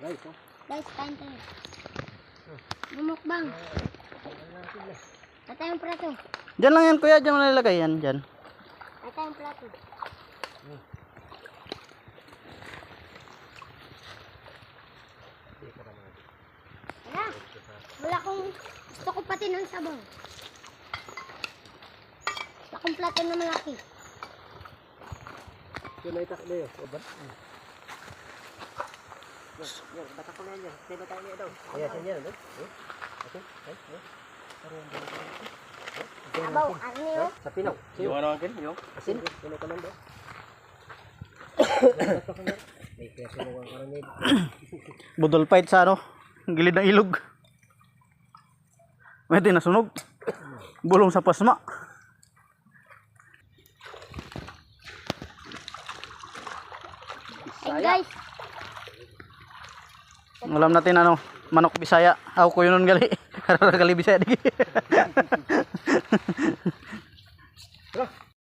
Guys, kain tayo. Bumukbang. Tatay yung plato. Diyan lang yan kuya, diyan mo nalagay yan, diyan. Tatay yung plato. Wala. Wala kong gusto ko pati ng sabaw. Wala kong plato na malaki. Yun ay takbo yun. Yan, bata ko na yan. Sino tayo niya daw? Ayan, yan, no? Okay, okay. Sabaw, arneo. Sa pinaw. Yung ano akin, yung? Asin, sino ka lang daw? May kaya mo ang karamid. Budol fight sa ano, gilid ng ilog. May din nasunog. Bulong sa pasma. Hey guys, Alam natin ano, manok Bisaya. Ako ko yun nun gali. Gali Bisaya di.